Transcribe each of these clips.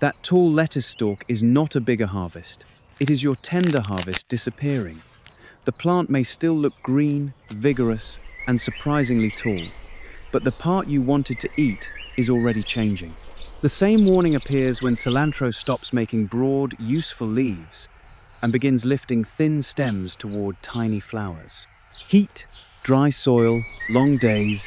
That tall lettuce stalk is not a bigger harvest. It is your tender harvest disappearing. The plant may still look green, vigorous, and surprisingly tall, but the part you wanted to eat is already changing. The same warning appears when cilantro stops making broad, useful leaves and begins lifting thin stems toward tiny flowers. Heat, dry soil, long days,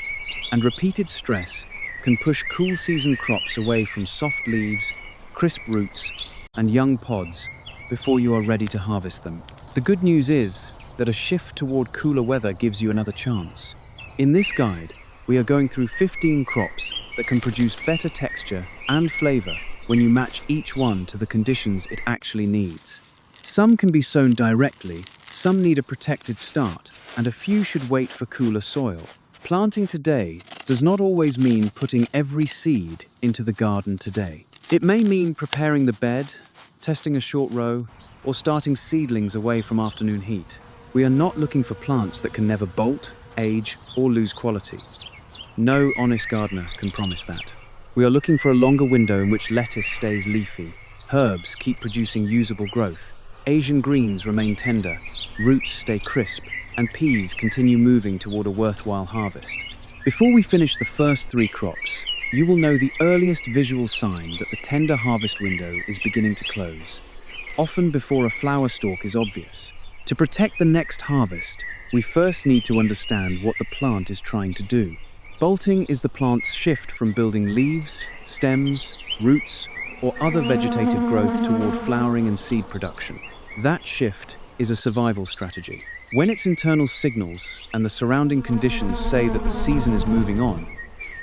and repeated stress can push cool season crops away from soft leaves, crisp roots, and young pods before you are ready to harvest them. The good news is that a shift toward cooler weather gives you another chance. In this guide, we are going through 15 crops that can produce better texture and flavor when you match each one to the conditions it actually needs. Some can be sown directly, some need a protected start, and a few should wait for cooler soil. Planting today does not always mean putting every seed into the garden today. It may mean preparing the bed, testing a short row, or starting seedlings away from afternoon heat. We are not looking for plants that can never bolt, age, or lose quality. No honest gardener can promise that. We are looking for a longer window in which lettuce stays leafy, herbs keep producing usable growth, Asian greens remain tender, roots stay crisp, and peas continue moving toward a worthwhile harvest. Before we finish the first 3 crops, you will know the earliest visual sign that the tender harvest window is beginning to close, often before a flower stalk is obvious. To protect the next harvest, we first need to understand what the plant is trying to do. Bolting is the plant's shift from building leaves, stems, roots, or other vegetative growth toward flowering and seed production. That shift is a survival strategy. When its internal signals and the surrounding conditions say that the season is moving on,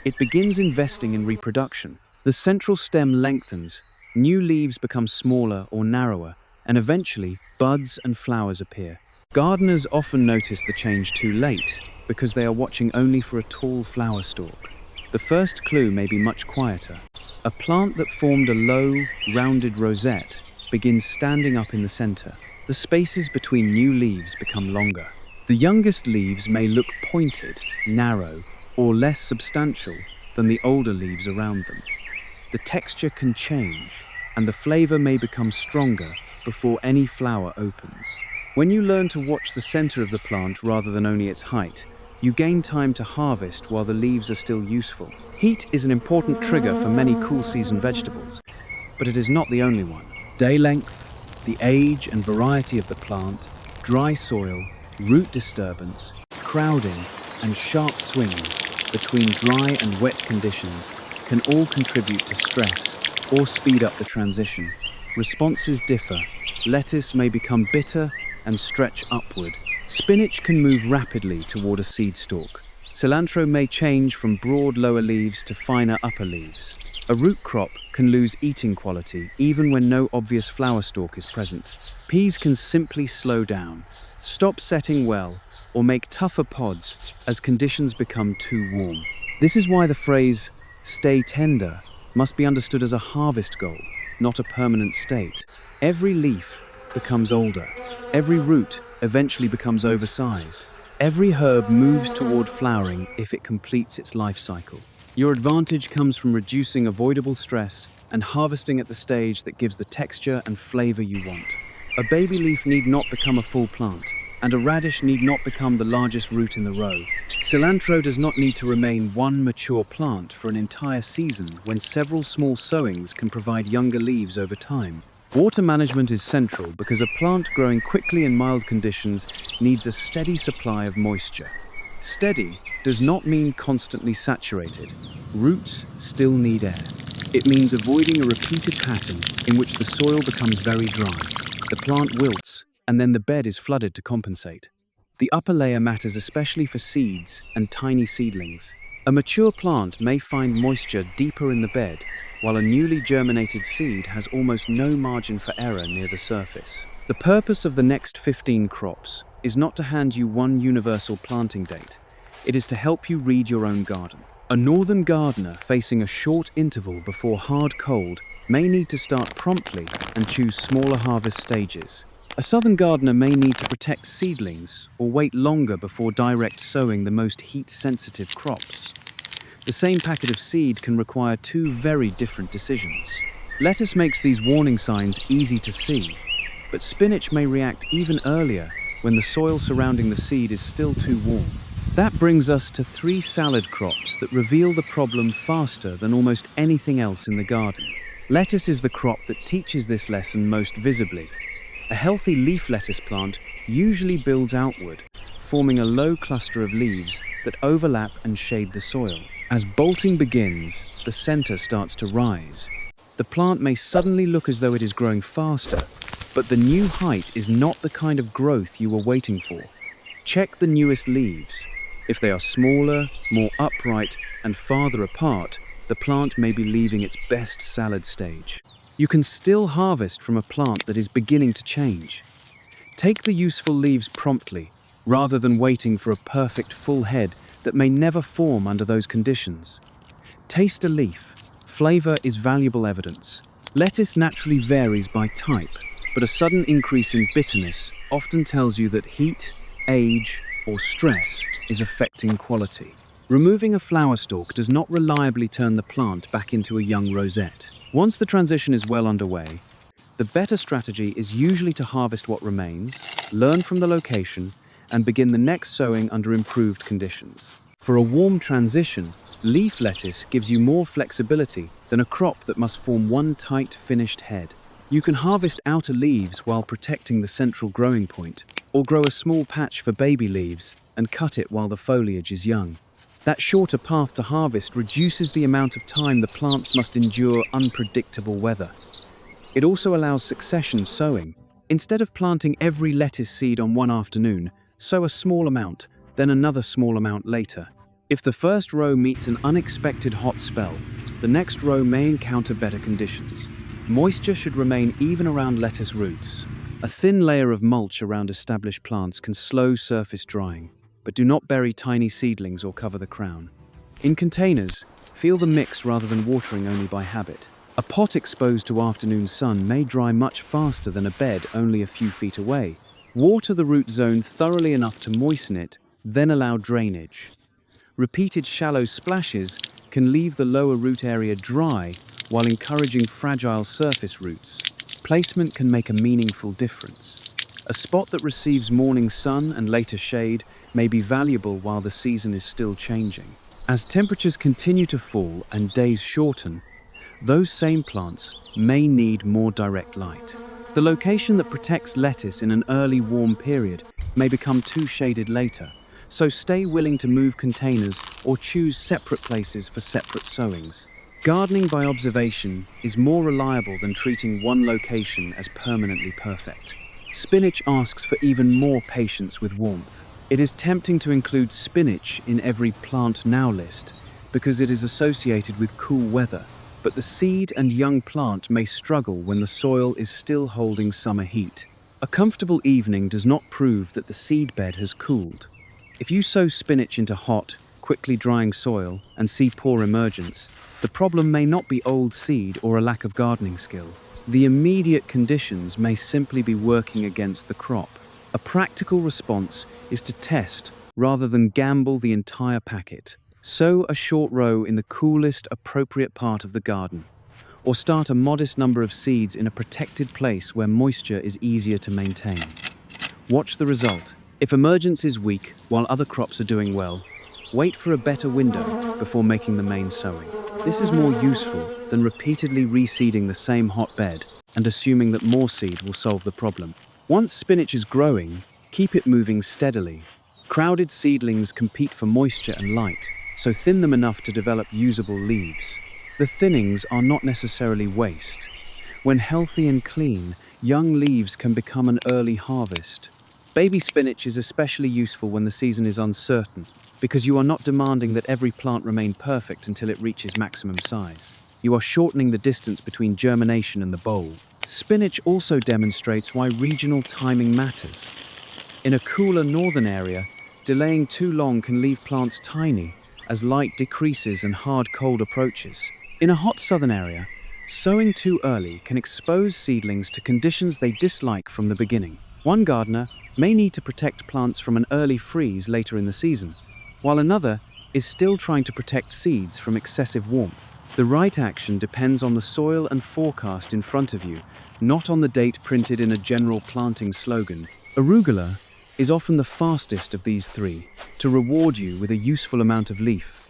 it begins investing in reproduction. The central stem lengthens, new leaves become smaller or narrower, and eventually buds and flowers appear. Gardeners often notice the change too late because they are watching only for a tall flower stalk. The first clue may be much quieter. A plant that formed a low, rounded rosette begins standing up in the center. The spaces between new leaves become longer. The youngest leaves may look pointed, narrow, or less substantial than the older leaves around them. The texture can change, and the flavor may become stronger before any flower opens. When you learn to watch the center of the plant rather than only its height, you gain time to harvest while the leaves are still useful. Heat is an important trigger for many cool season vegetables, but it is not the only one. Day length, the age and variety of the plant, dry soil, root disturbance, crowding, and sharp swings between dry and wet conditions can all contribute to stress or speed up the transition. Responses differ. Lettuce may become bitter and stretch upward. Spinach can move rapidly toward a seed stalk. Cilantro may change from broad lower leaves to finer upper leaves. A root crop can lose eating quality even when no obvious flower stalk is present. Peas can simply slow down, stop setting well, or make tougher pods as conditions become too warm. This is why the phrase, "stay tender," must be understood as a harvest goal, not a permanent state. Every leaf becomes older. Every root eventually becomes oversized. Every herb moves toward flowering if it completes its life cycle. Your advantage comes from reducing avoidable stress and harvesting at the stage that gives the texture and flavor you want. A baby leaf need not become a full plant, and a radish need not become the largest root in the row. Cilantro does not need to remain one mature plant for an entire season when several small sowings can provide younger leaves over time. Water management is central because a plant growing quickly in mild conditions needs a steady supply of moisture. Steady does not mean constantly saturated. Roots still need air. It means avoiding a repeated pattern in which the soil becomes very dry, the plant wilts, and then the bed is flooded to compensate. The upper layer matters especially for seeds and tiny seedlings. A mature plant may find moisture deeper in the bed, while a newly germinated seed has almost no margin for error near the surface. The purpose of the next 15 crops is not to hand you one universal planting date. It is to help you read your own garden. A northern gardener facing a short interval before hard cold may need to start promptly and choose smaller harvest stages. A southern gardener may need to protect seedlings or wait longer before direct sowing the most heat-sensitive crops. The same packet of seed can require 2 very different decisions. Lettuce makes these warning signs easy to see, but spinach may react even earlier when the soil surrounding the seed is still too warm. That brings us to 3 salad crops that reveal the problem faster than almost anything else in the garden. Lettuce is the crop that teaches this lesson most visibly. A healthy leaf lettuce plant usually builds outward, forming a low cluster of leaves that overlap and shade the soil. As bolting begins, the center starts to rise. The plant may suddenly look as though it is growing faster, but the new height is not the kind of growth you were waiting for. Check the newest leaves. If they are smaller, more upright, and farther apart, the plant may be leaving its best salad stage. You can still harvest from a plant that is beginning to change. Take the useful leaves promptly, rather than waiting for a perfect full head that may never form under those conditions. Taste a leaf. Flavor is valuable evidence. Lettuce naturally varies by type, but a sudden increase in bitterness often tells you that heat, age, or stress is affecting quality. Removing a flower stalk does not reliably turn the plant back into a young rosette. Once the transition is well underway, the better strategy is usually to harvest what remains, learn from the location, and begin the next sowing under improved conditions. For a warm transition, leaf lettuce gives you more flexibility than a crop that must form one tight, finished head. You can harvest outer leaves while protecting the central growing point, or grow a small patch for baby leaves and cut it while the foliage is young. That shorter path to harvest reduces the amount of time the plants must endure unpredictable weather. It also allows succession sowing. Instead of planting every lettuce seed on one afternoon, sow a small amount, then another small amount later. If the first row meets an unexpected hot spell, the next row may encounter better conditions. Moisture should remain even around lettuce roots. A thin layer of mulch around established plants can slow surface drying, but do not bury tiny seedlings or cover the crown. In containers, feel the mix rather than watering only by habit. A pot exposed to afternoon sun may dry much faster than a bed only a few feet away. Water the root zone thoroughly enough to moisten it, then allow drainage. Repeated shallow splashes can leave the lower root area dry while encouraging fragile surface roots. Placement can make a meaningful difference. A spot that receives morning sun and later shade may be valuable while the season is still changing. As temperatures continue to fall and days shorten, those same plants may need more direct light. The location that protects lettuce in an early warm period may become too shaded later, so stay willing to move containers or choose separate places for separate sowings. Gardening by observation is more reliable than treating one location as permanently perfect. Spinach asks for even more patience with warmth. It is tempting to include spinach in every plant now list because it is associated with cool weather, but the seed and young plant may struggle when the soil is still holding summer heat. A comfortable evening does not prove that the seed bed has cooled. If you sow spinach into hot, quickly drying soil and see poor emergence, the problem may not be old seed or a lack of gardening skill. The immediate conditions may simply be working against the crop. A practical response is to test rather than gamble the entire packet. Sow a short row in the coolest, appropriate part of the garden, or start a modest number of seeds in a protected place where moisture is easier to maintain. Watch the result. If emergence is weak while other crops are doing well, wait for a better window before making the main sowing. This is more useful than repeatedly reseeding the same hotbed and assuming that more seed will solve the problem. Once spinach is growing, keep it moving steadily. Crowded seedlings compete for moisture and light, so thin them enough to develop usable leaves. The thinnings are not necessarily waste. When healthy and clean, young leaves can become an early harvest. Baby spinach is especially useful when the season is uncertain, because you are not demanding that every plant remain perfect until it reaches maximum size. You are shortening the distance between germination and the bowl. Spinach also demonstrates why regional timing matters. In a cooler northern area, delaying too long can leave plants tiny as light decreases and hard cold approaches. In a hot southern area, sowing too early can expose seedlings to conditions they dislike from the beginning. One gardener may need to protect plants from an early freeze later in the season, while another is still trying to protect seeds from excessive warmth. The right action depends on the soil and forecast in front of you, not on the date printed in a general planting slogan. Arugula is often the fastest of these three to reward you with a useful amount of leaf.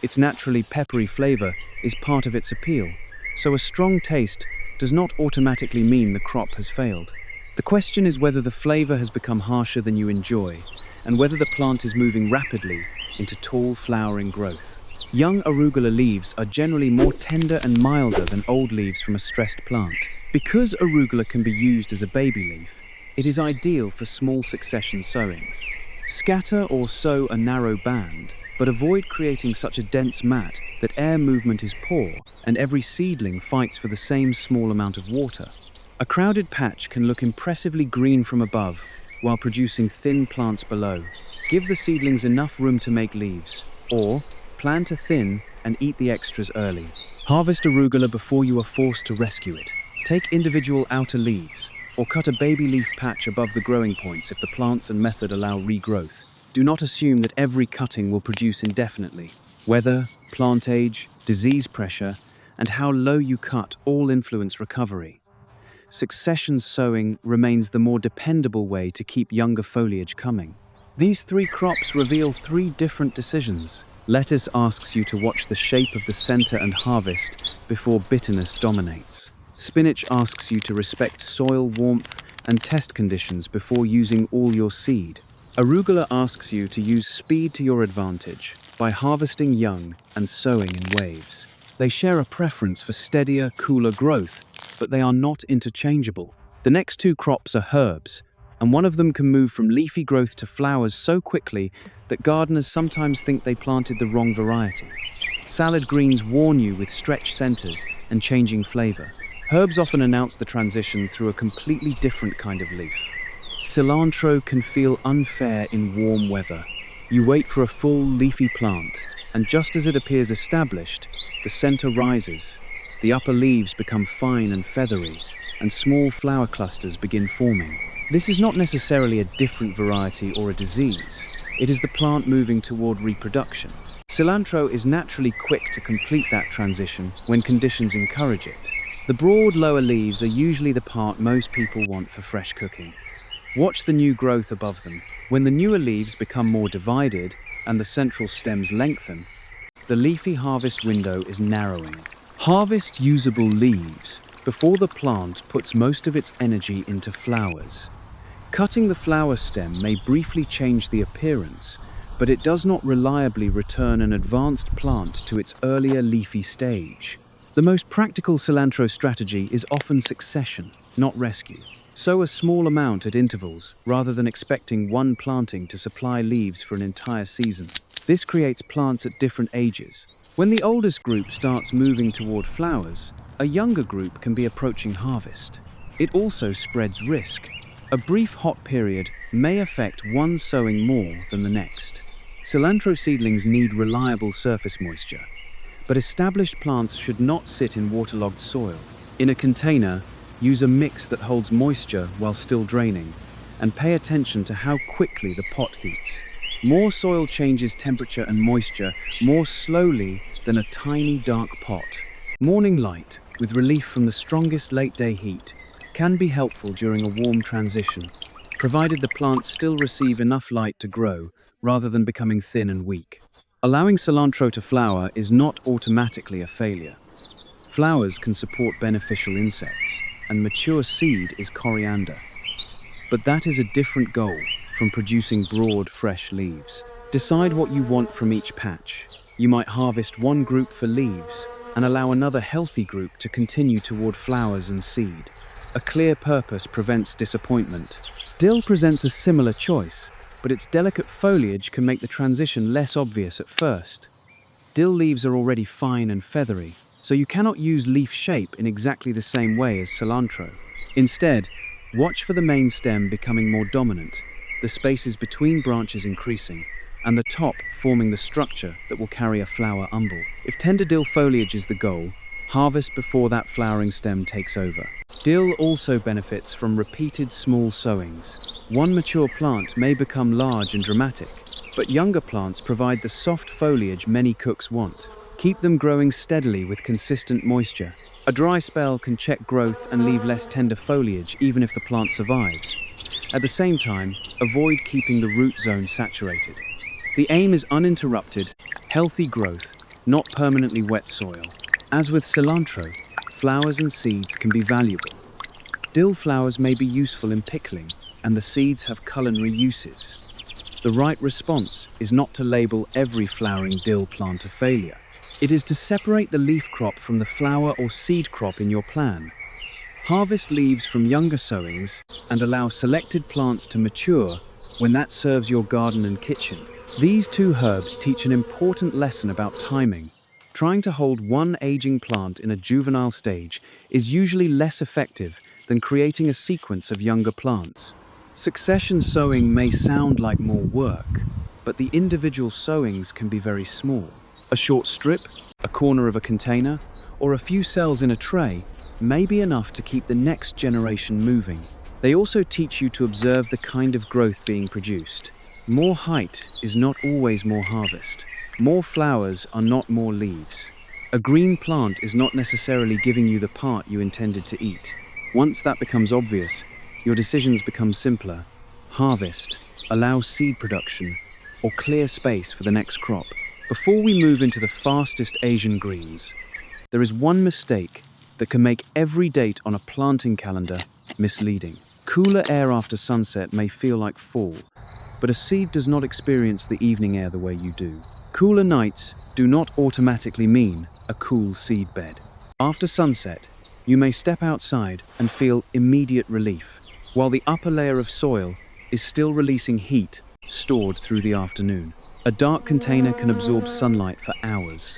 Its naturally peppery flavor is part of its appeal, so a strong taste does not automatically mean the crop has failed. The question is whether the flavor has become harsher than you enjoy, and whether the plant is moving rapidly into tall flowering growth. Young arugula leaves are generally more tender and milder than old leaves from a stressed plant. Because arugula can be used as a baby leaf, it is ideal for small succession sowings. Scatter or sow a narrow band, but avoid creating such a dense mat that air movement is poor and every seedling fights for the same small amount of water. A crowded patch can look impressively green from above while producing thin plants below. Give the seedlings enough room to make leaves, or plan to thin and eat the extras early. Harvest arugula before you are forced to rescue it. Take individual outer leaves, or cut a baby leaf patch above the growing points if the plants and method allow regrowth. Do not assume that every cutting will produce indefinitely. Weather, plant age, disease pressure, and how low you cut all influence recovery. Succession sowing remains the more dependable way to keep younger foliage coming. These three crops reveal three different decisions. Lettuce asks you to watch the shape of the center and harvest before bitterness dominates. Spinach asks you to respect soil warmth and test conditions before using all your seed. Arugula asks you to use speed to your advantage by harvesting young and sowing in waves. They share a preference for steadier, cooler growth, but they are not interchangeable. The next two crops are herbs, and one of them can move from leafy growth to flowers so quickly that gardeners sometimes think they planted the wrong variety. Salad greens warn you with stretched centers and changing flavor. Herbs often announce the transition through a completely different kind of leaf. Cilantro can feel unfair in warm weather. You wait for a full, leafy plant, and just as it appears established, the center rises. The upper leaves become fine and feathery, and small flower clusters begin forming. This is not necessarily a different variety or a disease. It is the plant moving toward reproduction. Cilantro is naturally quick to complete that transition when conditions encourage it. The broad lower leaves are usually the part most people want for fresh cooking. Watch the new growth above them. When the newer leaves become more divided and the central stems lengthen, the leafy harvest window is narrowing. Harvest usable leaves before the plant puts most of its energy into flowers. Cutting the flower stem may briefly change the appearance, but it does not reliably return an advanced plant to its earlier leafy stage. The most practical cilantro strategy is often succession, not rescue. Sow a small amount at intervals, rather than expecting one planting to supply leaves for an entire season. This creates plants at different ages. When the oldest group starts moving toward flowers, a younger group can be approaching harvest. It also spreads risk. A brief hot period may affect one sowing more than the next. Cilantro seedlings need reliable surface moisture, but established plants should not sit in waterlogged soil. In a container, use a mix that holds moisture while still draining, and pay attention to how quickly the pot heats. More soil changes temperature and moisture more slowly than a tiny dark pot. Morning light, with relief from the strongest late-day heat, can be helpful during a warm transition, provided the plants still receive enough light to grow rather than becoming thin and weak. Allowing cilantro to flower is not automatically a failure. Flowers can support beneficial insects, and mature seed is coriander. But that is a different goal from producing broad, fresh leaves. Decide what you want from each patch. You might harvest one group for leaves and allow another healthy group to continue toward flowers and seed. A clear purpose prevents disappointment. Dill presents a similar choice, but its delicate foliage can make the transition less obvious at first. Dill leaves are already fine and feathery, so you cannot use leaf shape in exactly the same way as cilantro. Instead, watch for the main stem becoming more dominant, the spaces between branches increasing, and the top forming the structure that will carry a flower umbel. If tender dill foliage is the goal, harvest before that flowering stem takes over. Dill also benefits from repeated small sowings. One mature plant may become large and dramatic, but younger plants provide the soft foliage many cooks want. Keep them growing steadily with consistent moisture. A dry spell can check growth and leave less tender foliage even if the plant survives. At the same time, avoid keeping the root zone saturated. The aim is uninterrupted, healthy growth, not permanently wet soil. As with cilantro, flowers and seeds can be valuable. Dill flowers may be useful in pickling, and the seeds have culinary uses. The right response is not to label every flowering dill plant a failure. It is to separate the leaf crop from the flower or seed crop in your plan. Harvest leaves from younger sowings and allow selected plants to mature when that serves your garden and kitchen. These two herbs teach an important lesson about timing. Trying to hold one aging plant in a juvenile stage is usually less effective than creating a sequence of younger plants. Succession sowing may sound like more work, but the individual sowings can be very small. A short strip, a corner of a container, or a few cells in a tray may be enough to keep the next generation moving. They also teach you to observe the kind of growth being produced. More height is not always more harvest. More flowers are not more leaves. A green plant is not necessarily giving you the part you intended to eat. Once that becomes obvious, your decisions become simpler. Harvest, allow seed production, or clear space for the next crop. Before we move into the fastest Asian greens, there is one mistake that can make every date on a planting calendar misleading. Cooler air after sunset may feel like fall, but a seed does not experience the evening air the way you do. Cooler nights do not automatically mean a cool seed bed. After sunset, you may step outside and feel immediate relief, while the upper layer of soil is still releasing heat stored through the afternoon. A dark container can absorb sunlight for hours.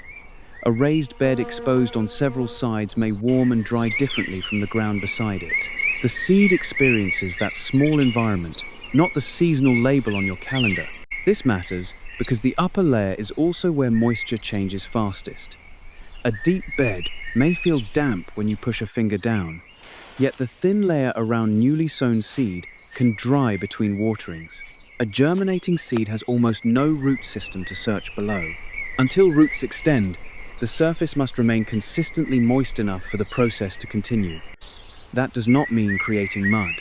A raised bed exposed on several sides may warm and dry differently from the ground beside it. The seed experiences that small environment, not the seasonal label on your calendar. This matters because the upper layer is also where moisture changes fastest. A deep bed may feel damp when you push a finger down, yet the thin layer around newly sown seed can dry between waterings. A germinating seed has almost no root system to search below. Until roots extend, the surface must remain consistently moist enough for the process to continue. That does not mean creating mud.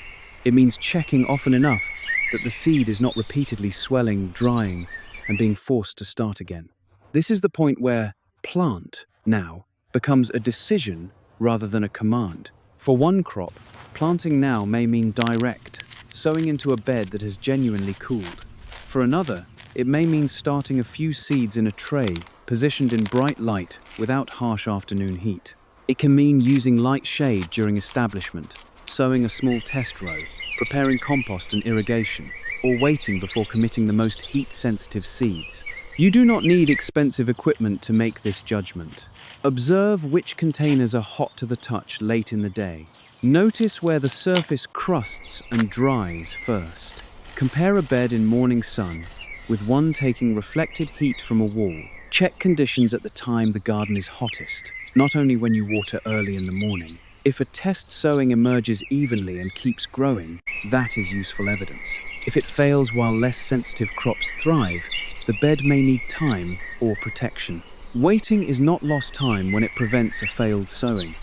It means checking often enough that the seed is not repeatedly swelling, drying, and being forced to start again. This is the point where plant now becomes a decision rather than a command. For one crop, planting now may mean direct, sowing into a bed that has genuinely cooled. For another, it may mean starting a few seeds in a tray, positioned in bright light without harsh afternoon heat. It can mean using light shade during establishment, sowing a small test row, preparing compost and irrigation, or waiting before committing the most heat-sensitive seeds. You do not need expensive equipment to make this judgment. Observe which containers are hot to the touch late in the day. Notice where the surface crusts and dries first. Compare a bed in morning sun with one taking reflected heat from a wall. Check conditions at the time the garden is hottest, not only when you water early in the morning. If a test sowing emerges evenly and keeps growing, that is useful evidence. If it fails while less sensitive crops thrive, the bed may need time or protection. Waiting is not lost time when it prevents a failed sowing.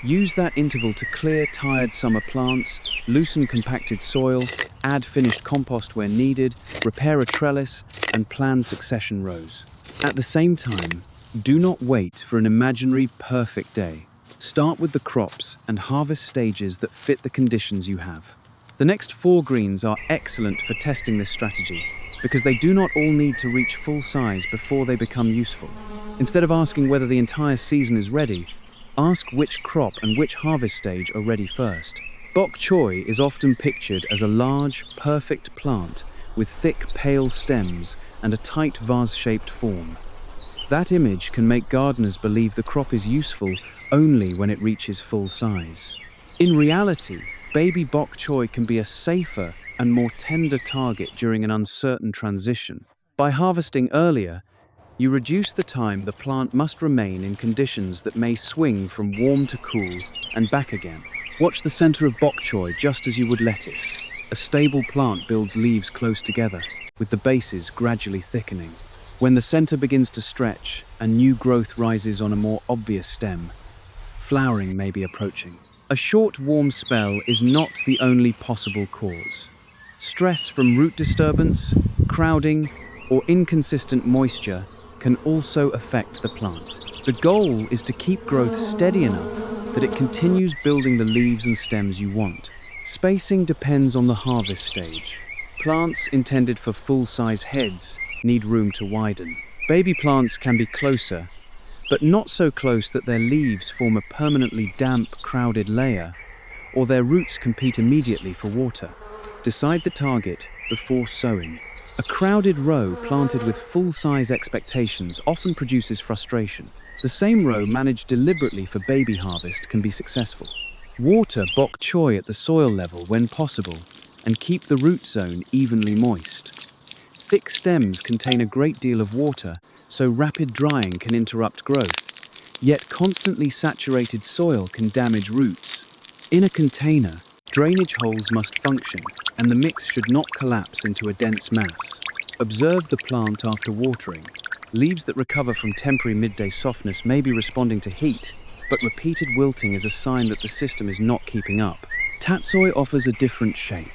Use that interval to clear tired summer plants, loosen compacted soil, add finished compost where needed, repair a trellis, and plan succession rows. At the same time, do not wait for an imaginary perfect day. Start with the crops and harvest stages that fit the conditions you have. The next 4 greens are excellent for testing this strategy because they do not all need to reach full size before they become useful. Instead of asking whether the entire season is ready, ask which crop and which harvest stage are ready first. Bok choy is often pictured as a large, perfect plant with thick, pale stems and a tight vase-shaped form. That image can make gardeners believe the crop is useful only when it reaches full size. In reality, baby bok choy can be a safer and more tender target during an uncertain transition. By harvesting earlier, you reduce the time the plant must remain in conditions that may swing from warm to cool and back again. Watch the center of bok choy just as you would lettuce. A stable plant builds leaves close together, with the bases gradually thickening. When the center begins to stretch and new growth rises on a more obvious stem, flowering may be approaching. A short warm spell is not the only possible cause. Stress from root disturbance, crowding, or inconsistent moisture can also affect the plant. The goal is to keep growth steady enough that it continues building the leaves and stems you want. Spacing depends on the harvest stage. Plants intended for full-size heads need room to widen. Baby plants can be closer, but not so close that their leaves form a permanently damp, crowded layer, or their roots compete immediately for water. Decide the target before sowing. A crowded row planted with full-size expectations often produces frustration. The same row managed deliberately for baby harvest can be successful. Water bok choy at the soil level when possible, and keep the root zone evenly moist. Thick stems contain a great deal of water, so rapid drying can interrupt growth. Yet constantly saturated soil can damage roots. In a container, drainage holes must function, and the mix should not collapse into a dense mass. Observe the plant after watering. Leaves that recover from temporary midday softness may be responding to heat, but repeated wilting is a sign that the system is not keeping up. Tatsoi offers a different shape.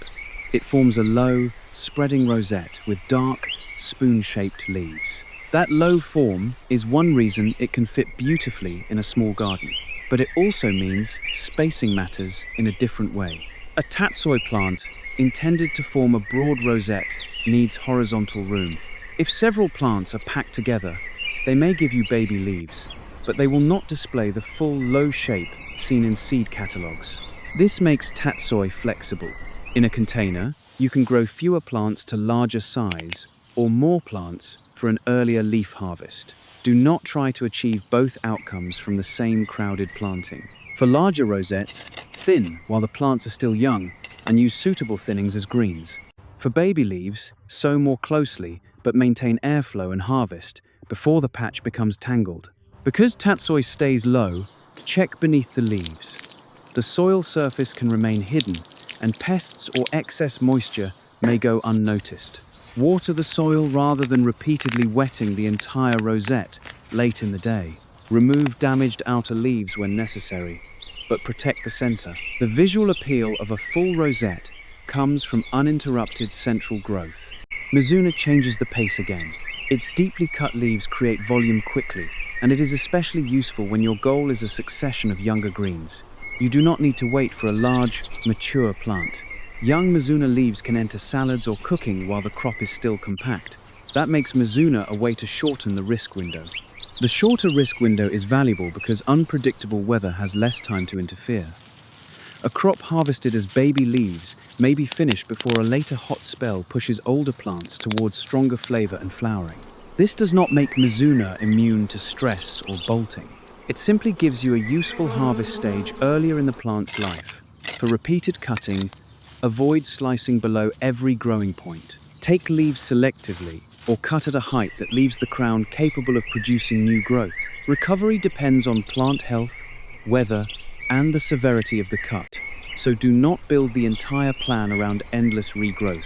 It forms a low, spreading rosette with dark, spoon-shaped leaves. That low form is one reason it can fit beautifully in a small garden, but it also means spacing matters in a different way. A tatsoi plant, intended to form a broad rosette, needs horizontal room. If several plants are packed together, they may give you baby leaves, but they will not display the full low shape seen in seed catalogs. This makes tatsoi flexible. In a container, you can grow fewer plants to larger size or more plants for an earlier leaf harvest. Do not try to achieve both outcomes from the same crowded planting. For larger rosettes, thin while the plants are still young and use suitable thinnings as greens. For baby leaves, sow more closely but maintain airflow and harvest before the patch becomes tangled. Because tatsoi stays low, check beneath the leaves. The soil surface can remain hidden, and pests or excess moisture may go unnoticed. Water the soil rather than repeatedly wetting the entire rosette late in the day. Remove damaged outer leaves when necessary, but protect the center. The visual appeal of a full rosette comes from uninterrupted central growth. Mizuna changes the pace again. Its deeply cut leaves create volume quickly, and it is especially useful when your goal is a succession of younger greens. You do not need to wait for a large, mature plant. Young mizuna leaves can enter salads or cooking while the crop is still compact. That makes mizuna a way to shorten the risk window. The shorter risk window is valuable because unpredictable weather has less time to interfere. A crop harvested as baby leaves may be finished before a later hot spell pushes older plants towards stronger flavor and flowering. This does not make mizuna immune to stress or bolting. It simply gives you a useful harvest stage earlier in the plant's life. For repeated cutting, avoid slicing below every growing point. Take leaves selectively or cut at a height that leaves the crown capable of producing new growth. Recovery depends on plant health, weather, and the severity of the cut, so do not build the entire plan around endless regrowth.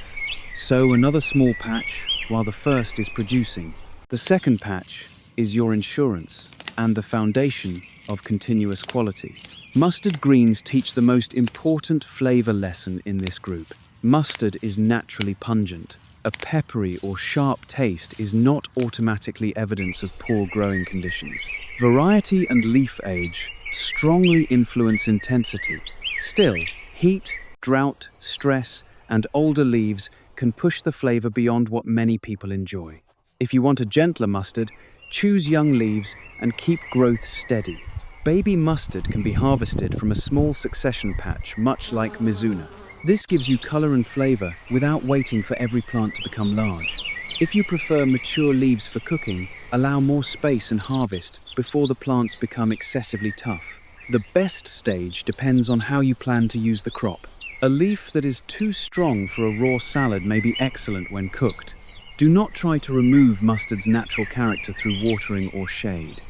Sow another small patch while the first is producing. The second patch is your insurance and the foundation of continuous quality. Mustard greens teach the most important flavor lesson in this group. Mustard is naturally pungent. A peppery or sharp taste is not automatically evidence of poor growing conditions. Variety and leaf age strongly influence intensity. Still, heat, drought, stress, and older leaves can push the flavor beyond what many people enjoy. If you want a gentler mustard, choose young leaves and keep growth steady. Baby mustard can be harvested from a small succession patch, much like mizuna. This gives you color and flavor without waiting for every plant to become large. If you prefer mature leaves for cooking, allow more space and harvest before the plants become excessively tough. The best stage depends on how you plan to use the crop. A leaf that is too strong for a raw salad may be excellent when cooked. Do not try to remove mustard's natural character through watering or shade.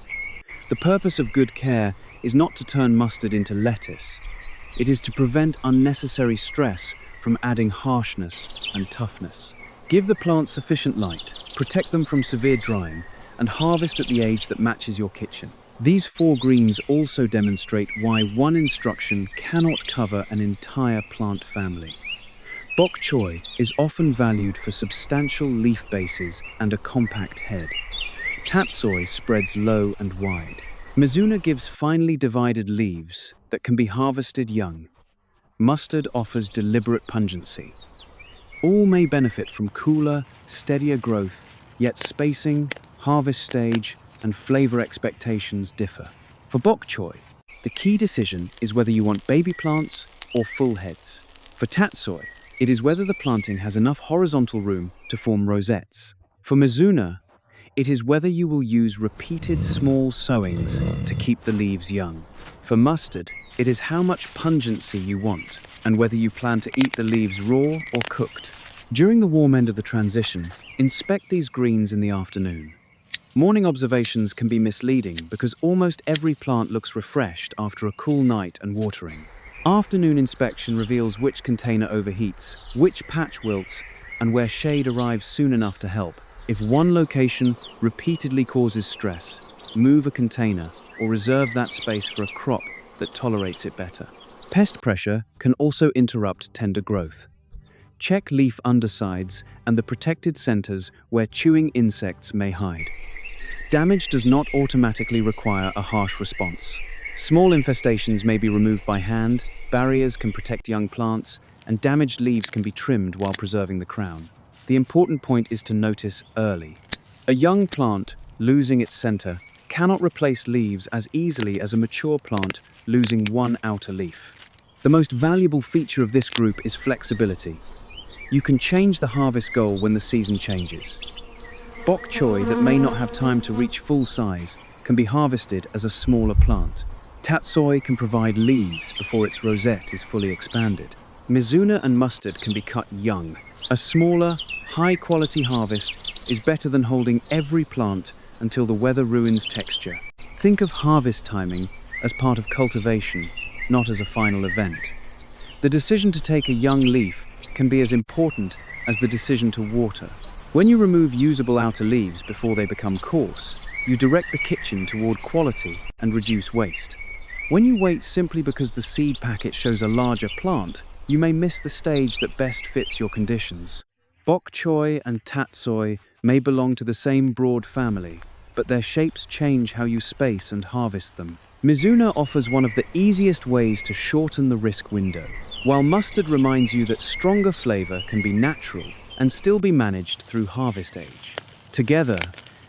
The purpose of good care is not to turn mustard into lettuce. It is to prevent unnecessary stress from adding harshness and toughness. Give the plants sufficient light, protect them from severe drying, and harvest at the age that matches your kitchen. These 4 greens also demonstrate why one instruction cannot cover an entire plant family. Bok choy is often valued for substantial leaf bases and a compact head. Tatsoi spreads low and wide. Mizuna gives finely divided leaves that can be harvested young. Mustard offers deliberate pungency. All may benefit from cooler, steadier growth, yet spacing, harvest stage, and flavor expectations differ. For bok choy, the key decision is whether you want baby plants or full heads. For tatsoi, it is whether the planting has enough horizontal room to form rosettes. For mizuna, it is whether you will use repeated small sowings to keep the leaves young. For mustard, it is how much pungency you want and whether you plan to eat the leaves raw or cooked. During the warm end of the transition, inspect these greens in the afternoon. Morning observations can be misleading because almost every plant looks refreshed after a cool night and watering. Afternoon inspection reveals which container overheats, which patch wilts, and where shade arrives soon enough to help. If one location repeatedly causes stress, move a container or reserve that space for a crop that tolerates it better. Pest pressure can also interrupt tender growth. Check leaf undersides and the protected centers where chewing insects may hide. Damage does not automatically require a harsh response. Small infestations may be removed by hand, barriers can protect young plants, and damaged leaves can be trimmed while preserving the crown. The important point is to notice early. A young plant losing its center cannot replace leaves as easily as a mature plant losing one outer leaf. The most valuable feature of this group is flexibility. You can change the harvest goal when the season changes. Bok choy that may not have time to reach full size can be harvested as a smaller plant. Tatsoi can provide leaves before its rosette is fully expanded. Mizuna and mustard can be cut young. A smaller, high-quality harvest is better than holding every plant until the weather ruins texture. Think of harvest timing as part of cultivation, not as a final event. The decision to take a young leaf can be as important as the decision to water. When you remove usable outer leaves before they become coarse, you direct the kitchen toward quality and reduce waste. When you wait simply because the seed packet shows a larger plant, you may miss the stage that best fits your conditions. Bok choy and tatsoi may belong to the same broad family, but their shapes change how you space and harvest them. Mizuna offers one of the easiest ways to shorten the risk window, while mustard reminds you that stronger flavor can be natural and still be managed through harvest age. Together,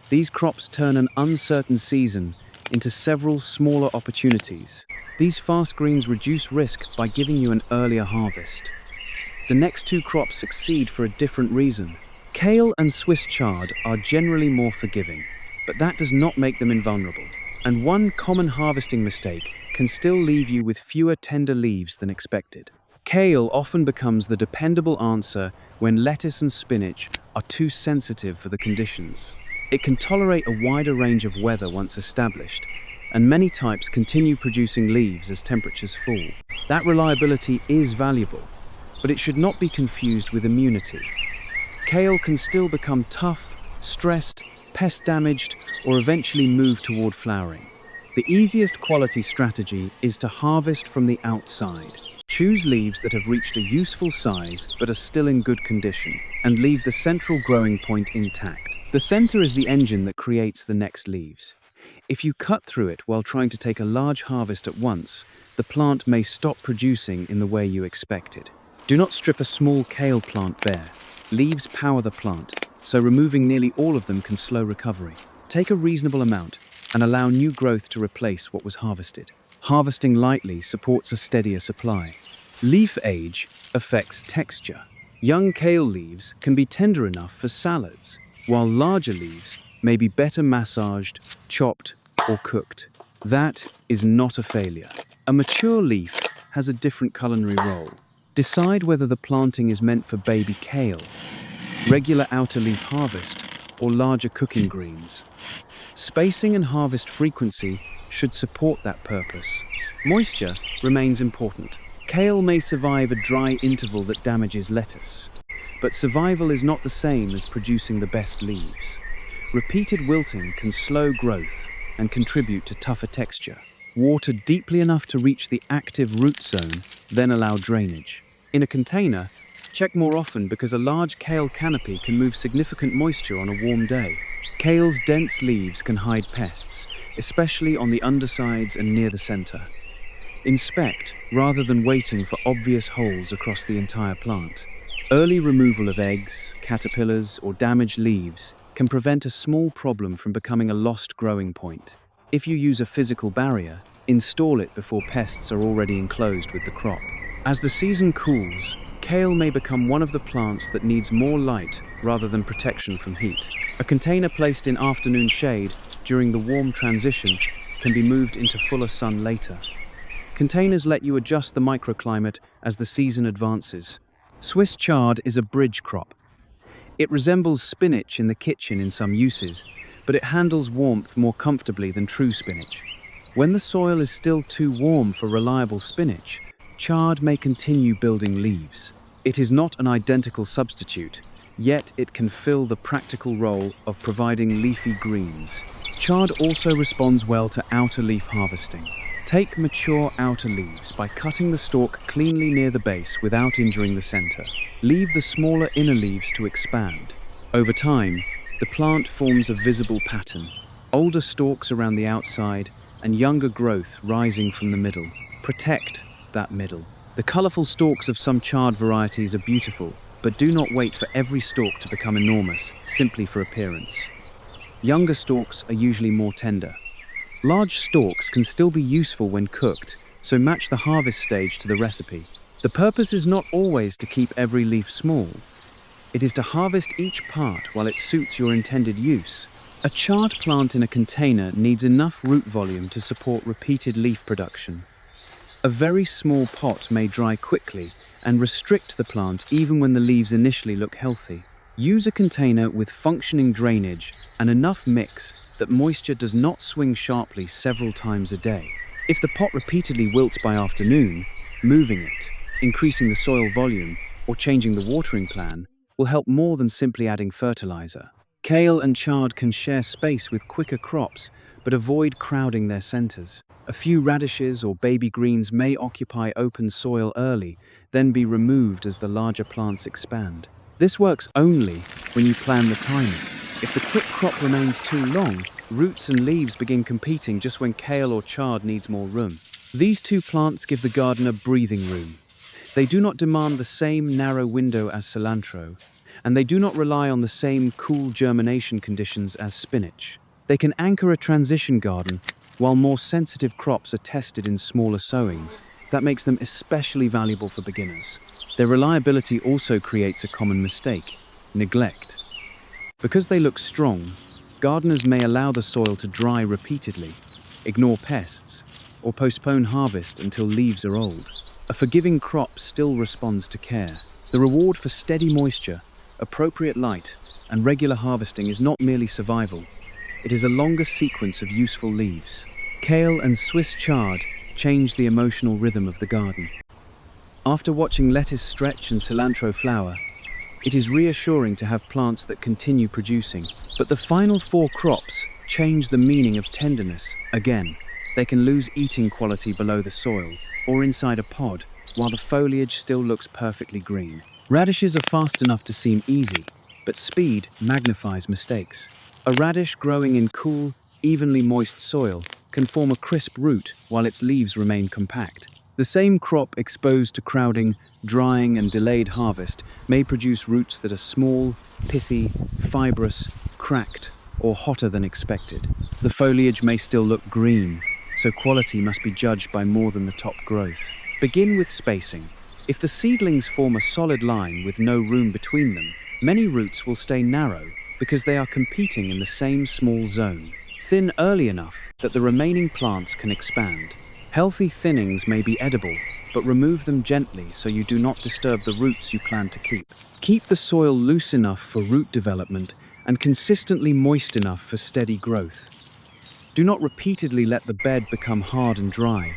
these crops turn an uncertain season into several smaller opportunities. These fast greens reduce risk by giving you an earlier harvest. The next 2 crops succeed for a different reason. Kale and Swiss chard are generally more forgiving, but that does not make them invulnerable. And one common harvesting mistake can still leave you with fewer tender leaves than expected. Kale often becomes the dependable answer when lettuce and spinach are too sensitive for the conditions. It can tolerate a wider range of weather once established, and many types continue producing leaves as temperatures fall. That reliability is valuable, but it should not be confused with immunity. Kale can still become tough, stressed, pest-damaged, or eventually move toward flowering. The easiest quality strategy is to harvest from the outside. Choose leaves that have reached a useful size but are still in good condition, and leave the central growing point intact. The center is the engine that creates the next leaves. If you cut through it while trying to take a large harvest at once, the plant may stop producing in the way you expected. Do not strip a small kale plant bare. Leaves power the plant, so removing nearly all of them can slow recovery. Take a reasonable amount and allow new growth to replace what was harvested. Harvesting lightly supports a steadier supply. Leaf age affects texture. Young kale leaves can be tender enough for salads, while larger leaves may be better massaged, chopped, or cooked. That is not a failure. A mature leaf has a different culinary role. Decide whether the planting is meant for baby kale, regular outer leaf harvest, or larger cooking greens. Spacing and harvest frequency should support that purpose. Moisture remains important. Kale may survive a dry interval that damages lettuce. but survival is not the same as producing the best leaves. Repeated wilting can slow growth and contribute to tougher texture. Water deeply enough to reach the active root zone, then allow drainage. In a container, check more often because a large kale canopy can move significant moisture on a warm day. Kale's dense leaves can hide pests, especially on the undersides and near the center. Inspect rather than waiting for obvious holes across the entire plant. Early removal of eggs, caterpillars, or damaged leaves can prevent a small problem from becoming a lost growing point. If you use a physical barrier, install it before pests are already enclosed with the crop. As the season cools, kale may become one of the plants that needs more light rather than protection from heat. A container placed in afternoon shade during the warm transition can be moved into fuller sun later. Containers let you adjust the microclimate as the season advances. Swiss chard is a bridge crop. It resembles spinach in the kitchen in some uses, but it handles warmth more comfortably than true spinach. When the soil is still too warm for reliable spinach, chard may continue building leaves. It is not an identical substitute, yet it can fill the practical role of providing leafy greens. Chard also responds well to outer leaf harvesting. Take mature outer leaves by cutting the stalk cleanly near the base without injuring the center. Leave the smaller inner leaves to expand. Over time, the plant forms a visible pattern, older stalks around the outside and younger growth rising from the middle. Protect that middle. The colorful stalks of some chard varieties are beautiful, but do not wait for every stalk to become enormous simply for appearance. Younger stalks are usually more tender. Large stalks can still be useful when cooked, so match the harvest stage to the recipe. The purpose is not always to keep every leaf small. It is to harvest each part while it suits your intended use. A chard plant in a container needs enough root volume to support repeated leaf production. A very small pot may dry quickly and restrict the plant even when the leaves initially look healthy. Use a container with functioning drainage and enough mix that moisture does not swing sharply several times a day. If the pot repeatedly wilts by afternoon, moving it, increasing the soil volume, or changing the watering plan will help more than simply adding fertilizer. Kale and chard can share space with quicker crops, but avoid crowding their centers. A few radishes or baby greens may occupy open soil early, then be removed as the larger plants expand. This works only when you plan the timing. If the quick crop remains too long, roots and leaves begin competing just when kale or chard needs more room. These two plants give the gardener breathing room. They do not demand the same narrow window as cilantro, and they do not rely on the same cool germination conditions as spinach. They can anchor a transition garden, while more sensitive crops are tested in smaller sowings. That makes them especially valuable for beginners. Their reliability also creates a common mistake: neglect. Because they look strong, gardeners may allow the soil to dry repeatedly, ignore pests, or postpone harvest until leaves are old. A forgiving crop still responds to care. The reward for steady moisture, appropriate light, and regular harvesting is not merely survival. It is a longer sequence of useful leaves. Kale and Swiss chard change the emotional rhythm of the garden. After watching lettuce stretch and cilantro flower, it is reassuring to have plants that continue producing. But the final 4 crops change the meaning of tenderness again. They can lose eating quality below the soil or inside a pod, while the foliage still looks perfectly green. Radishes are fast enough to seem easy, but speed magnifies mistakes. A radish growing in cool, evenly moist soil can form a crisp root while its leaves remain compact. The same crop exposed to crowding, drying, and delayed harvest may produce roots that are small, pithy, fibrous, cracked, or hotter than expected. The foliage may still look green, so quality must be judged by more than the top growth. Begin with spacing. If the seedlings form a solid line with no room between them, many roots will stay narrow because they are competing in the same small zone. Thin early enough that the remaining plants can expand. Healthy thinnings may be edible, but remove them gently so you do not disturb the roots you plan to keep. Keep the soil loose enough for root development and consistently moist enough for steady growth. Do not repeatedly let the bed become hard and dry,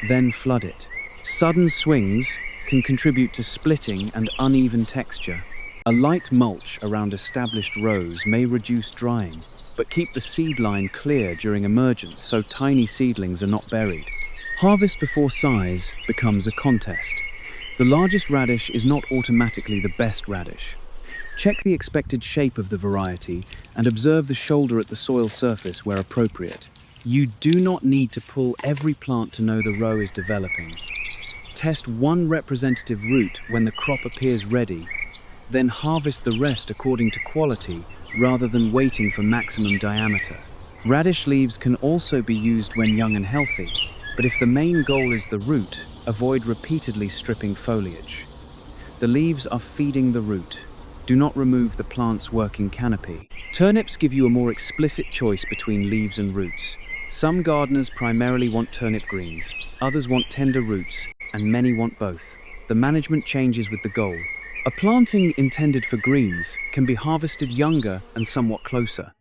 then flood it. Sudden swings can contribute to splitting and uneven texture. A light mulch around established rows may reduce drying, but keep the seed line clear during emergence so tiny seedlings are not buried. Harvest before size becomes a contest. The largest radish is not automatically the best radish. Check the expected shape of the variety and observe the shoulder at the soil surface where appropriate. You do not need to pull every plant to know the row is developing. Test one representative root when the crop appears ready, then harvest the rest according to quality rather than waiting for maximum diameter. Radish leaves can also be used when young and healthy, but if the main goal is the root, avoid repeatedly stripping foliage. The leaves are feeding the root. Do not remove the plant's working canopy. Turnips give you a more explicit choice between leaves and roots. Some gardeners primarily want turnip greens, others want tender roots, and many want both. The management changes with the goal. A planting intended for greens can be harvested younger and somewhat closer.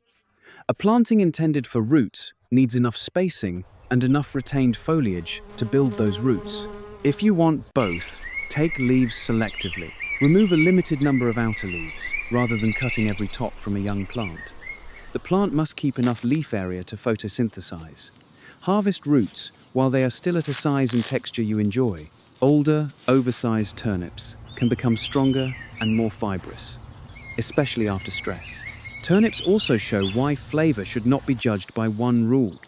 A planting intended for roots needs enough spacing and enough retained foliage to build those roots. If you want both, take leaves selectively. Remove a limited number of outer leaves, rather than cutting every top from a young plant. The plant must keep enough leaf area to photosynthesize. Harvest roots while they are still at a size and texture you enjoy. Older, oversized turnips can become stronger and more fibrous, especially after stress. Turnips also show why flavor should not be judged by one rule.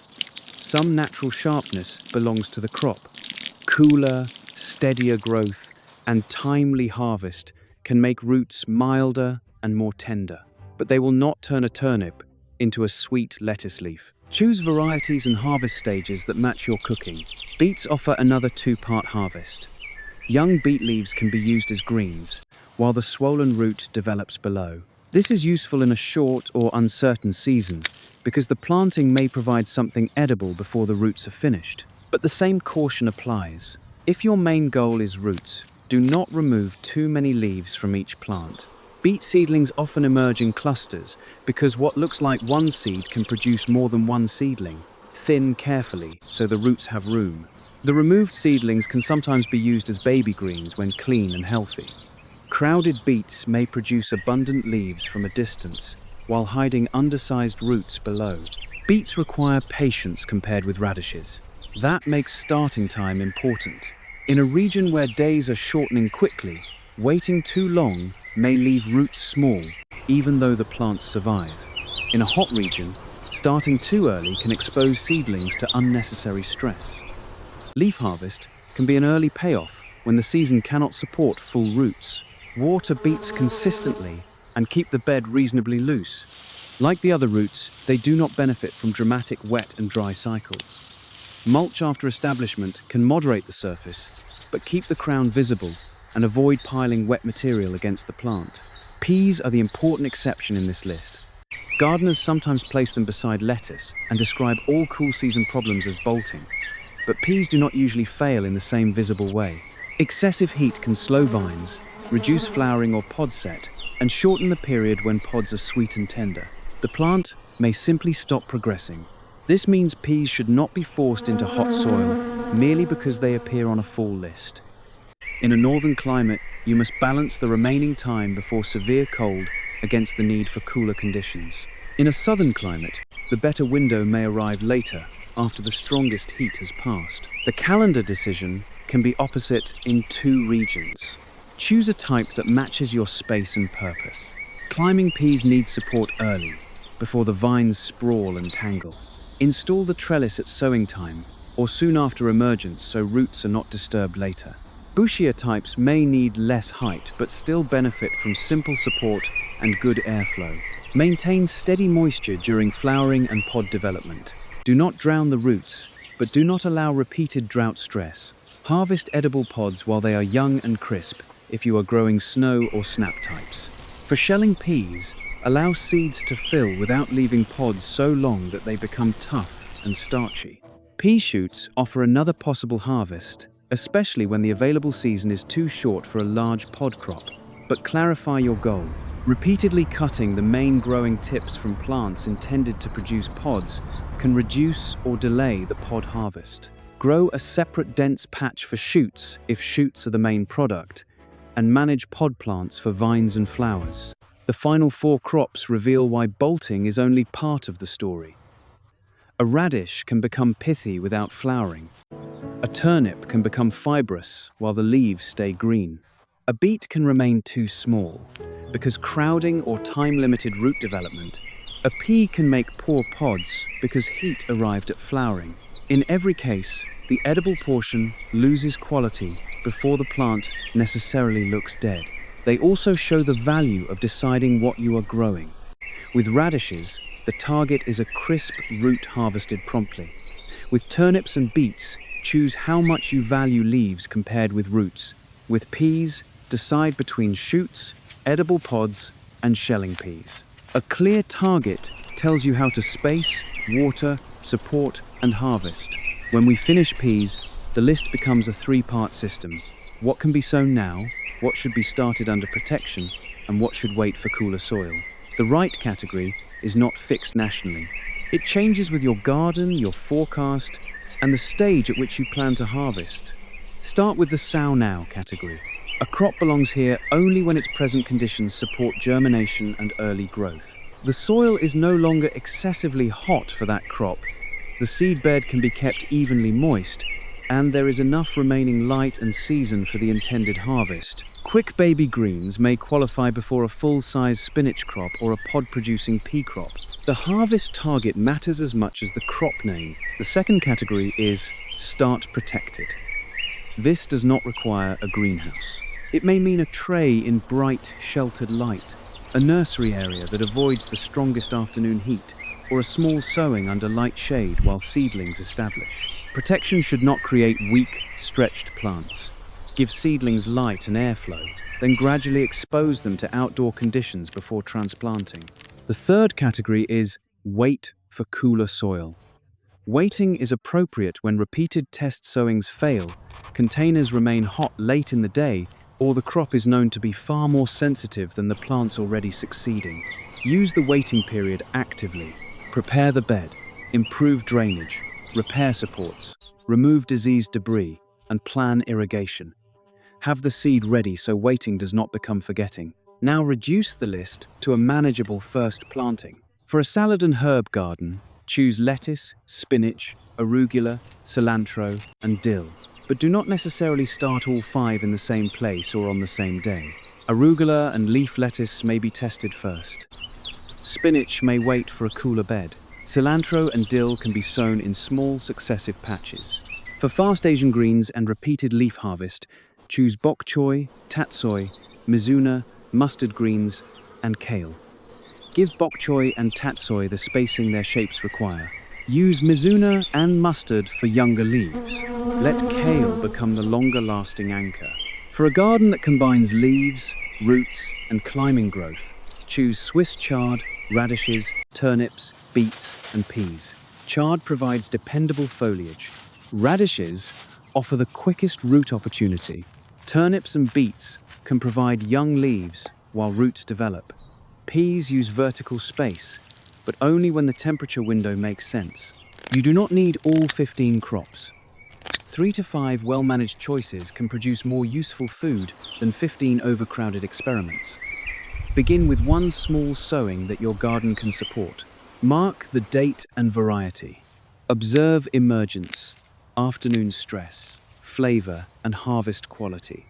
Some natural sharpness belongs to the crop. Cooler, steadier growth, and timely harvest can make roots milder and more tender, but they will not turn a turnip into a sweet lettuce leaf. Choose varieties and harvest stages that match your cooking. Beets offer another two-part harvest. Young beet leaves can be used as greens, while the swollen root develops below. This is useful in a short or uncertain season because the planting may provide something edible before the roots are finished. But the same caution applies. If your main goal is roots, do not remove too many leaves from each plant. Beet seedlings often emerge in clusters because what looks like one seed can produce more than one seedling. Thin carefully so the roots have room. The removed seedlings can sometimes be used as baby greens when clean and healthy. Crowded beets may produce abundant leaves from a distance while hiding undersized roots below. Beets require patience compared with radishes. That makes starting time important. In a region where days are shortening quickly, waiting too long may leave roots small, even though the plants survive. In a hot region, starting too early can expose seedlings to unnecessary stress. Leaf harvest can be an early payoff when the season cannot support full roots. Water beets consistently and keep the bed reasonably loose. Like the other roots, they do not benefit from dramatic wet and dry cycles. Mulch after establishment can moderate the surface, but keep the crown visible and avoid piling wet material against the plant. Peas are the important exception in this list. Gardeners sometimes place them beside lettuce and describe all cool season problems as bolting, but peas do not usually fail in the same visible way. Excessive heat can slow vines, reduce flowering or pod set, and shorten the period when pods are sweet and tender. The plant may simply stop progressing. This means peas should not be forced into hot soil merely because they appear on a fall list. In a northern climate, you must balance the remaining time before severe cold against the need for cooler conditions. In a southern climate, the better window may arrive later, after the strongest heat has passed. The calendar decision can be opposite in two regions. Choose a type that matches your space and purpose. Climbing peas need support early, before the vines sprawl and tangle. Install the trellis at sowing time, or soon after emergence so roots are not disturbed later. Bushier types may need less height but still benefit from simple support and good airflow. Maintain steady moisture during flowering and pod development. Do not drown the roots, but do not allow repeated drought stress. Harvest edible pods while they are young and crisp if you are growing snow or snap types. For shelling peas, allow seeds to fill without leaving pods so long that they become tough and starchy. Pea shoots offer another possible harvest, especially when the available season is too short for a large pod crop. But clarify your goal. Repeatedly cutting the main growing tips from plants intended to produce pods can reduce or delay the pod harvest. Grow a separate dense patch for shoots if shoots are the main product, and manage pod plants for vines and flowers. The final 4 crops reveal why bolting is only part of the story. A radish can become pithy without flowering. A turnip can become fibrous while the leaves stay green. A beet can remain too small because crowding or time-limited root development. A pea can make poor pods because heat arrived at flowering. In every case, the edible portion loses quality before the plant necessarily looks dead. They also show the value of deciding what you are growing. With radishes, the target is a crisp root harvested promptly. With turnips and beets, choose how much you value leaves compared with roots. With peas, decide between shoots, edible pods, and shelling peas. A clear target tells you how to space, water, support, and harvest. When we finish peas, the list becomes a 3-part system. What can be sown now, what should be started under protection, and what should wait for cooler soil. The right category is not fixed nationally. It changes with your garden, your forecast, and the stage at which you plan to harvest. Start with the sow now category. A crop belongs here only when its present conditions support germination and early growth. The soil is no longer excessively hot for that crop. The seed bed can be kept evenly moist, and there is enough remaining light and season for the intended harvest. Quick baby greens may qualify before a full-size spinach crop or a pod-producing pea crop. The harvest target matters as much as the crop name. The second category is start protected. This does not require a greenhouse. It may mean a tray in bright, sheltered light, a nursery area that avoids the strongest afternoon heat, or a small sowing under light shade while seedlings establish. Protection should not create weak, stretched plants. Give seedlings light and airflow, then gradually expose them to outdoor conditions before transplanting. The third category is wait for cooler soil. Waiting is appropriate when repeated test sowings fail, containers remain hot late in the day, or the crop is known to be far more sensitive than the plants already succeeding. Use the waiting period actively. Prepare the bed, improve drainage, repair supports, remove diseased debris, and plan irrigation. Have the seed ready so waiting does not become forgetting. Now reduce the list to a manageable first planting. For a salad and herb garden, choose lettuce, spinach, arugula, cilantro, and dill. But do not necessarily start all 5 in the same place or on the same day. Arugula and leaf lettuce may be tested first. Spinach may wait for a cooler bed. Cilantro and dill can be sown in small, successive patches. For fast Asian greens and repeated leaf harvest, choose bok choy, tatsoi, mizuna, mustard greens, and kale. Give bok choy and tatsoi the spacing their shapes require. Use mizuna and mustard for younger leaves. Let kale become the longer-lasting anchor. For a garden that combines leaves, roots, and climbing growth, choose Swiss chard, radishes, turnips, beets, and peas. Chard provides dependable foliage. Radishes offer the quickest root opportunity. Turnips and beets can provide young leaves while roots develop. Peas use vertical space, but only when the temperature window makes sense. You do not need all 15 crops. 3 to 5 well-managed choices can produce more useful food than 15 overcrowded experiments. Begin with one small sowing that your garden can support. Mark the date and variety. Observe emergence, afternoon stress, flavor, and harvest quality.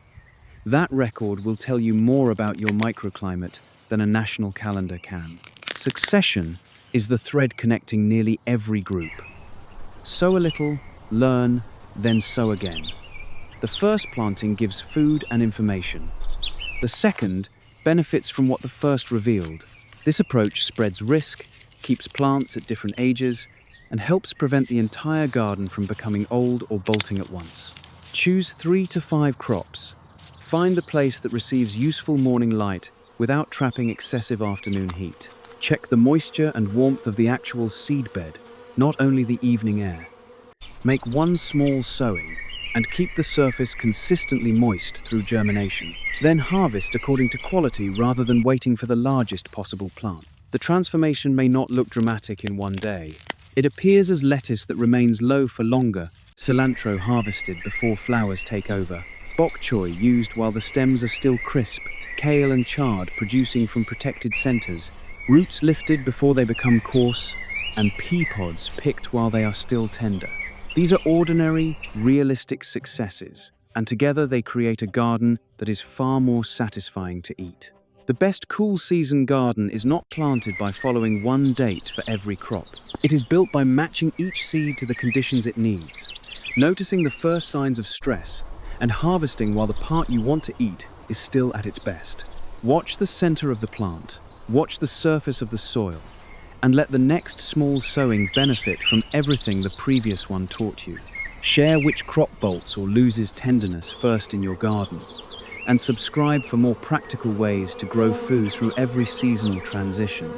That record will tell you more about your microclimate than a national calendar can. Succession is the thread connecting nearly every group. Sow a little, learn, then sow again. The first planting gives food and information. The second benefits from what the first revealed. This approach spreads risk, keeps plants at different ages, and helps prevent the entire garden from becoming old or bolting at once. Choose 3 to 5 crops. Find the place that receives useful morning light without trapping excessive afternoon heat. Check the moisture and warmth of the actual seed bed, not only the evening air. Make one small sowing and keep the surface consistently moist through germination. Then harvest according to quality rather than waiting for the largest possible plant. The transformation may not look dramatic in one day. It appears as lettuce that remains low for longer, cilantro harvested before flowers take over, Bok choy used while the stems are still crisp, kale and chard producing from protected centers, roots lifted before they become coarse, and pea pods picked while they are still tender. These are ordinary, realistic successes, and together they create a garden that is far more satisfying to eat. The best cool season garden is not planted by following one date for every crop. It is built by matching each seed to the conditions it needs, noticing the first signs of stress, and harvesting while the part you want to eat is still at its best. Watch the center of the plant, watch the surface of the soil, and let the next small sowing benefit from everything the previous one taught you. Share which crop bolts or loses tenderness first in your garden, and subscribe for more practical ways to grow food through every seasonal transition.